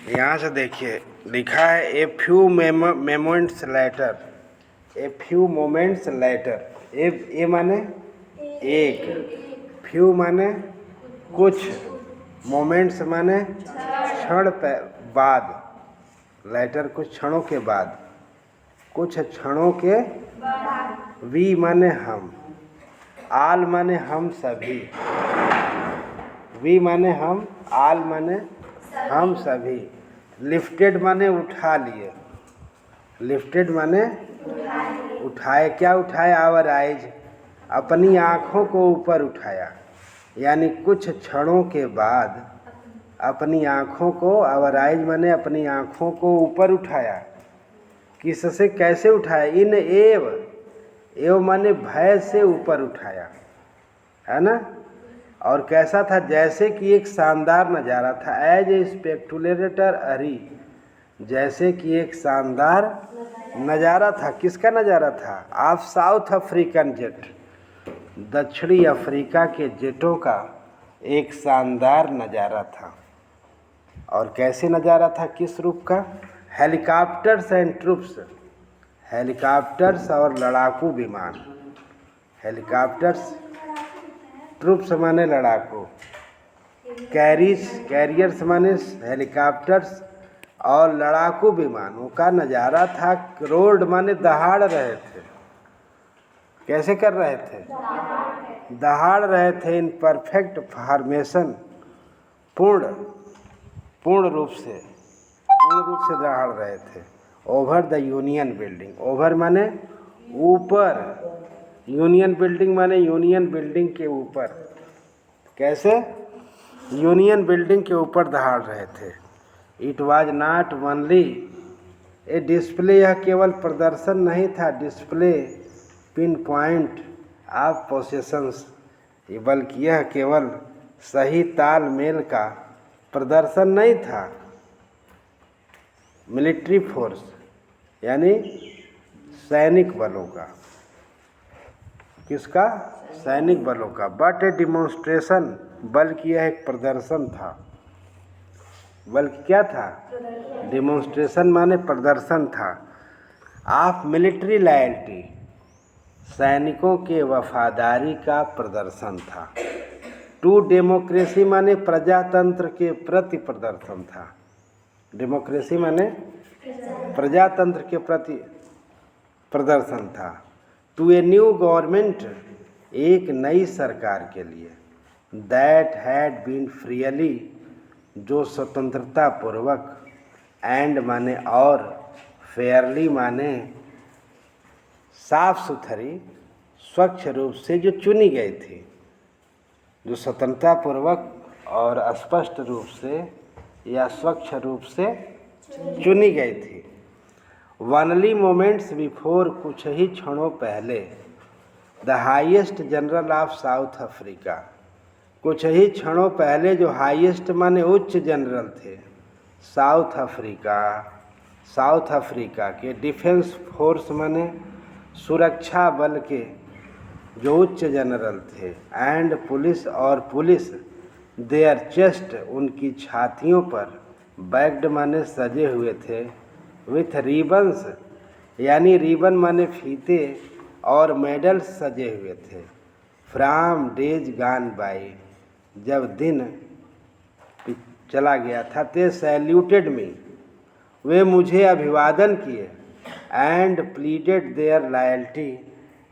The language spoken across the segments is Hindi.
यहाँ से देखिए लिखा है a few moments later, a few moments later. A माने एक, फ्यू माने कुछ, मोमेंट्स माने क्षण बाद, लेटर कुछ क्षणों के बाद, कुछ क्षणों के, वी माने हम, आल माने हम सभी, वी माने हम, आल माने हम सभी, लिफ्टेड माने उठा लिए, लिफ्टेड माने उठाए, क्या उठाए, आवर आइज, अपनी आँखों को ऊपर उठाया, यानी कुछ क्षणों के बाद अपनी आँखों को, आवर आइज माने अपनी आँखों को ऊपर उठाया। किससे, कैसे उठाया, इन एव माने भय से ऊपर उठाया, है ना। और कैसा था, जैसे कि एक शानदार नज़ारा था, एज ए स्पेक्टुलेटर अरी, जैसे कि एक शानदार नज़ारा था। किसका नज़ारा था, ऑफ साउथ अफ्रीकन जेट, दक्षिणी अफ्रीका के जेटों का एक शानदार नज़ारा था। और कैसे नज़ारा था, किस रूप का, हेलीकॉप्टर्स एंड ट्रूप्स, हेलीकॉप्टर्स और लड़ाकू विमान, हेलीकॉप्टर्स, ट्रूप्स माने लड़ाकू, कैरियर्स माने हेलीकॉप्टर्स और लड़ाकू विमानों का नज़ारा था। रोड माने दहाड़ रहे थे, कैसे कर रहे थे, दहाड़ रहे थे, इन परफेक्ट फॉर्मेशन, पूर्ण रूप से दहाड़ रहे थे। Over the union building, over माने ऊपर, यूनियन बिल्डिंग माने यूनियन बिल्डिंग के ऊपर, कैसे, यूनियन बिल्डिंग के ऊपर दहाड़ रहे थे। It was not only A display, यह केवल प्रदर्शन नहीं था, डिस्प्ले पिन पॉइंट ऑफ पोसेशंस, बल्कि यह केवल सही तालमेल का प्रदर्शन नहीं था। मिलिट्री फोर्स यानी सैनिक बलों का, किसका, सैनिक बलों का, बट ए डिमॉन्स्ट्रेशन, बल्कि यह एक प्रदर्शन था, बल्कि क्या था, डिमॉन्स्ट्रेशन माने प्रदर्शन था, ऑफ मिलिट्री लॉयल्टी, सैनिकों के वफादारी का प्रदर्शन था। टू डेमोक्रेसी माने प्रजातंत्र के प्रति प्रदर्शन था, डेमोक्रेसी माने प्रजातंत्र के प्रति प्रदर्शन था। टू ए न्यू गवर्नमेंट, एक नई सरकार के लिए, दैट हैड बीन फ्रीली, जो स्वतंत्रता पूर्वक, एंड माने और, फेयरली माने साफ सुथरी, स्वच्छ रूप से जो चुनी गई थी, जो स्वतंत्रता पूर्वक और स्पष्ट रूप से या स्वच्छ रूप से चुनी गई थी। वनली मोमेंट्स बिफोर, कुछ ही क्षणों पहले, the highest general of south Africa, कुछ ही क्षणों पहले जो हाईएस्ट माने उच्च जनरल थे साउथ अफ्रीका के डिफेंस फोर्स माने सुरक्षा बल के जो उच्च जनरल थे, एंड पुलिस और पुलिस, देयर चेस्ट, उनकी छातियों पर, बैग्ड माने सजे हुए थे, विथ रिबन्स, यानी रिबन माने फीते, और मेडल्स सजे हुए थे, फ्राम डेज गान बाई, जब दिन चला गया था, ते सैल्यूटेड मी, वे मुझे अभिवादन किए, एंड प्लीडेड देयर लॉयल्टी,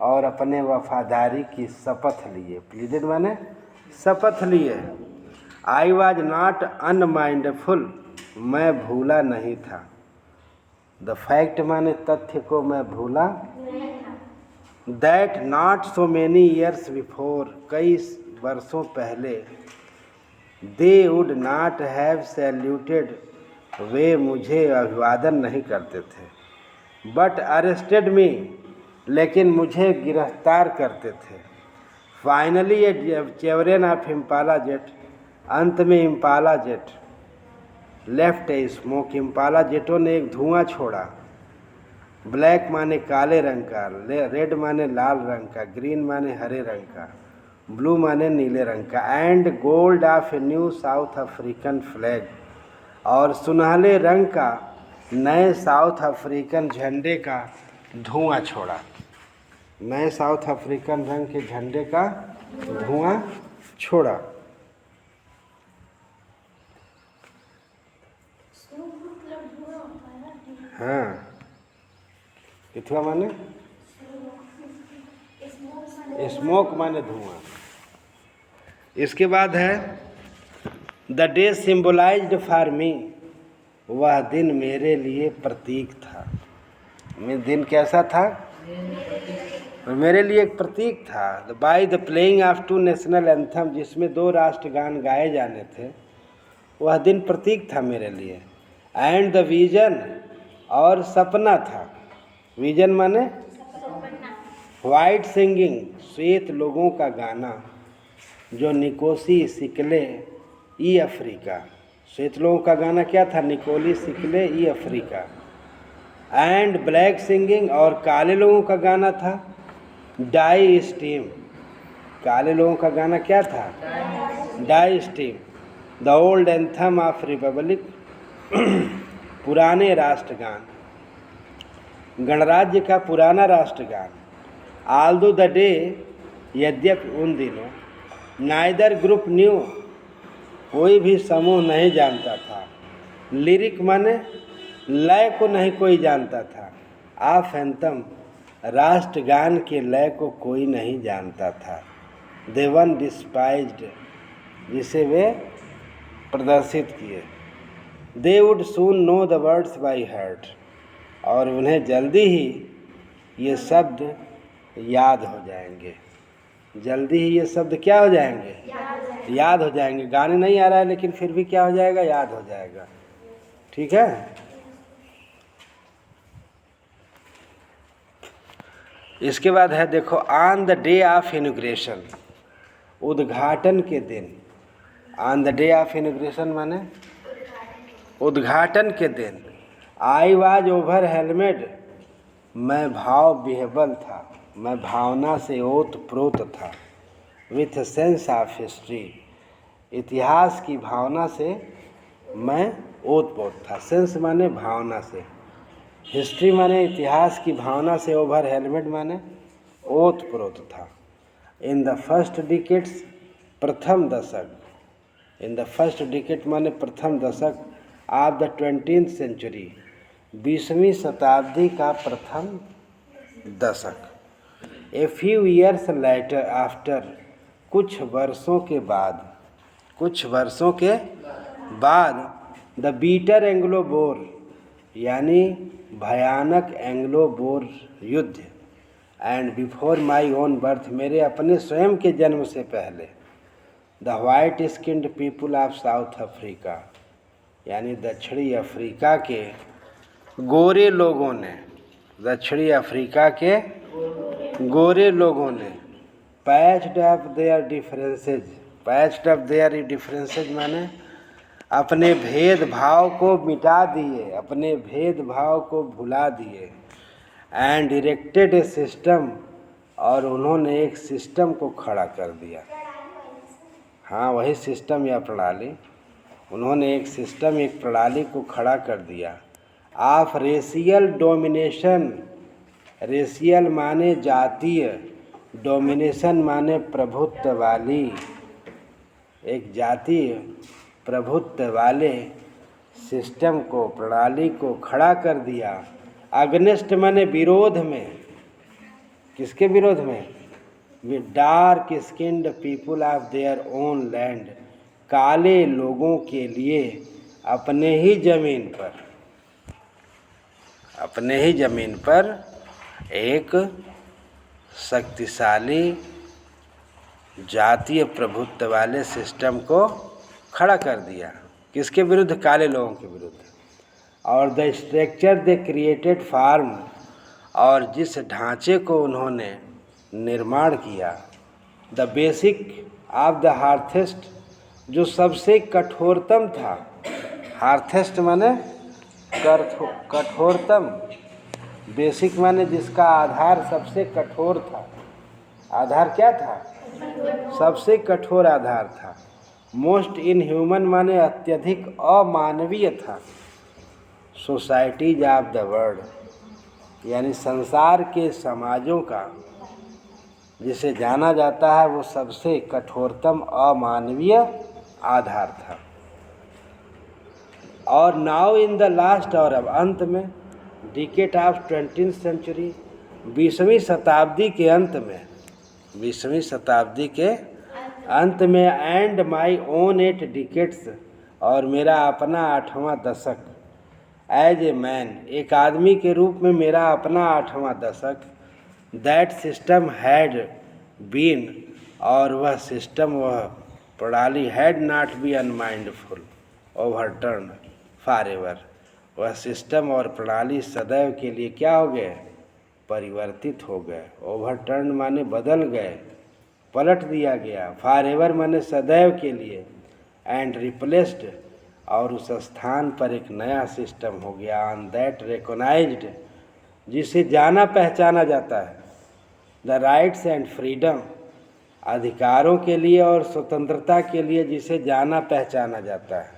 और अपने वफादारी की शपथ लिए, प्लीडेड माने शपथ लिए। आई वॉज नॉट अनमाइंडफुल, मैं भूला नहीं था, द फैक्ट माने तथ्य को मैं भूला नहीं था, that not so many years before, कई वर्षों पहले, they would not have saluted, वे मुझे अभिवादन नहीं करते थे, बट अरेस्टेड मी, लेकिन मुझे गिरफ्तार करते थे। Finally a chevron of Impala jet, अंत में Impala jet, left a smoke, Impala जेटों ने एक धुआं छोड़ा, ब्लैक माने काले रंग का, रेड माने लाल रंग का, ग्रीन माने हरे रंग का, ब्लू माने नीले रंग का, and gold of a new south African flag, और सुनहले रंग का नए साउथ अफ्रीकन झंडे का धुआं छोड़ा। नए साउथ अफ्रीकन रंग के झंडे का धुआं छोड़ा। हाँ, किथुआ माने स्मोक माने धुआं। इसके बाद है द डे सिम्बोलाइज्ड फॉर मी, वह दिन मेरे लिए प्रतीक था। दिन कैसा था? मेरे लिए एक प्रतीक था। By the playing of two national anthem, जिसमें 2 राष्ट्रगान गाए जाने थे, वह दिन प्रतीक था मेरे लिए। एंड द विजन, और सपना था। विजन माने वाइट सिंगिंग, श्वेत लोगों का गाना, जो निकोसी सिकले ई अफ्रीका। श्वेत लोगों का गाना क्या था? निकोली सिकले ई अफ्रीका। एंड ब्लैक सिंगिंग, और काले लोगों का गाना था डाई स्टीम। काले लोगों का गाना क्या था? Die Stem. The old anthem of republic, पुराने राष्ट्रगान, गणराज्य का पुराना राष्ट्रगान। आल्दो द डे, यद्यपि उन दिनों, नाइदर ग्रुप न्यू, कोई भी समूह नहीं जानता था। लिरिक माने लय को नहीं कोई जानता था। ऑफ एंथम, राष्ट्रगान के लय को कोई नहीं जानता था। दे वन डिस्पाइज्ड, जिसे वे प्रदर्शित किए। They would soon know the words by heart, और उन्हें जल्दी ही ये शब्द याद हो जाएंगे। जल्दी ही ये शब्द क्या हो जाएंगे? याद हो जाएंगे। गाने नहीं आ रहा है, लेकिन फिर भी क्या हो जाएगा? याद हो जाएगा। ठीक है। इसके बाद है देखो, on the day of inauguration, उद्घाटन के दिन। On the day of inauguration माने उद्घाटन के दिन। आई वाज ओवर हेलमेट, मैं भाव विह्वल था, मैं भावना से ओत प्रोत था। विथ सेंस ऑफ हिस्ट्री, इतिहास की भावना से मैं ओत प्रोत था। सेंस माने भावना से, हिस्ट्री माने इतिहास की भावना से, ओवर हेलमेट माने ओत प्रोत था। इन द फर्स्ट डिकेट्स, प्रथम दशक। इन द फर्स्ट डिकेट माने प्रथम दशक। ऑफ द 20th सेंचुरी, 20वीं शताब्दी का प्रथम दशक। A few years later after, कुछ वर्षों के बाद, कुछ वर्षों के बाद। द बीटर एंग्लो बोर, यानी भयानक एंग्लो बोर युद्ध। And before my own birth, मेरे अपने स्वयं के जन्म से पहले। The white skinned people of south Africa, यानी दक्षिणी अफ्रीका के गोरे लोगों ने, दक्षिणी अफ्रीका के गोरे लोगों ने patched up their differences. Patched up their differences माने अपने भेदभाव को मिटा दिए, अपने भेदभाव को भुला दिए। एंड इरेक्टेड ए सिस्टम, और उन्होंने एक सिस्टम को खड़ा कर दिया। हाँ, वही सिस्टम या प्रणाली। उन्होंने एक सिस्टम, एक प्रणाली को खड़ा कर दिया। ऑफ रेशियल डोमिनेशन, रेशियल माने जातीय, डोमिनेशन माने प्रभुत्व वाली, एक जातीय प्रभुत्व वाले सिस्टम को, प्रणाली को खड़ा कर दिया। अगेंस्ट माने विरोध में, किसके विरोध में? With dark skinned people of their own land, काले लोगों के लिए अपने ही जमीन पर, अपने ही जमीन पर एक शक्तिशाली जातीय प्रभुत्व वाले सिस्टम को खड़ा कर दिया। किसके विरुद्ध? काले लोगों के विरुद्ध। और the structure they created form, और जिस ढांचे को उन्होंने निर्माण किया। The basic of the harshest, जो सबसे कठोरतम था। हार्थेस्ट माने कठोरतम, बेसिक माने जिसका आधार सबसे कठोर था। आधार क्या था? सबसे कठोर आधार था। मोस्ट इनह्यूमन माने अत्यधिक अमानवीय था। सोसाइटीज ऑफ द वर्ल्ड यानी संसार के समाजों का जिसे जाना जाता है वो सबसे कठोरतम अमानवीय आधार था। और नाउ इन द लास्ट, और अब अंत में, डिकेड ऑफ 20th सेंचुरी, 20वीं शताब्दी के अंत में, 20वीं शताब्दी के अंत में, एंड माई ओन 8 डिकेड्स, और मेरा अपना 8वां दशक, एज ए मैन, एक आदमी के रूप में मेरा अपना 8वां दशक, दैट सिस्टम हैड बीन, और वह सिस्टम, वह प्रणाली, had not be unmindful overturn for ever, वह सिस्टम और प्रणाली सदैव के लिए क्या हो गए, परिवर्तित हो गए। ओवरटर्न माने बदल गए, पलट दिया गया। फॉर एवर माने सदैव के लिए। एंड रिप्लेस्ड, और उस स्थान पर एक नया सिस्टम हो गया। ऑन दैट रिकॉग्नाइज्ड, जिसे जाना पहचाना जाता है। द राइट्स एंड फ्रीडम, अधिकारों के लिए और स्वतंत्रता के लिए जिसे जाना पहचाना जाता है।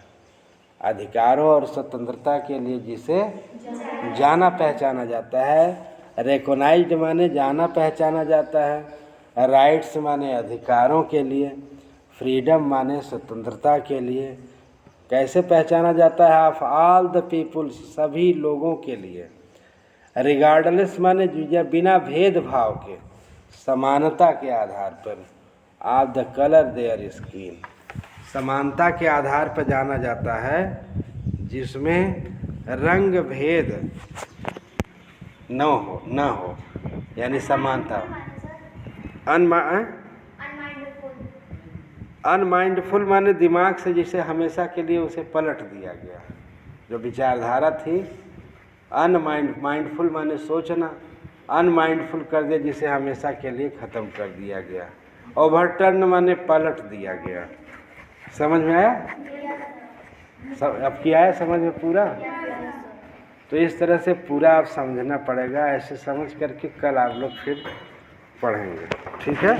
अधिकारों और स्वतंत्रता के लिए जिसे जाना पहचाना जाता है। रिकॉग्नाइज्ड माने जाना पहचाना जाता है। राइट्स माने अधिकारों के लिए। फ्रीडम माने स्वतंत्रता के लिए। कैसे पहचाना जाता है? ऑफ ऑल द पीपुल्स, सभी लोगों के लिए। रिगार्डलेस माने बिना भेदभाव के, समानता के आधार पर। Of the colour their skin, समानता के आधार पर जाना जाता है जिसमें रंग भेद न हो यानी समानता। अनमाइंडफुल माने दिमाग से जिसे हमेशा के लिए उसे पलट दिया गया, जो विचारधारा थी। माइंडफुल माने सोचना, अनमाइंडफुल कर दिया जिसे हमेशा के लिए ख़त्म कर दिया गया। ओवरटर्न माने पलट दिया गया। समझ में आया? सब अब क्या है समझ में पूरा? तो इस तरह से पूरा आप समझना पड़ेगा। ऐसे समझ करके कल आप लोग फिर पढ़ेंगे। ठीक है?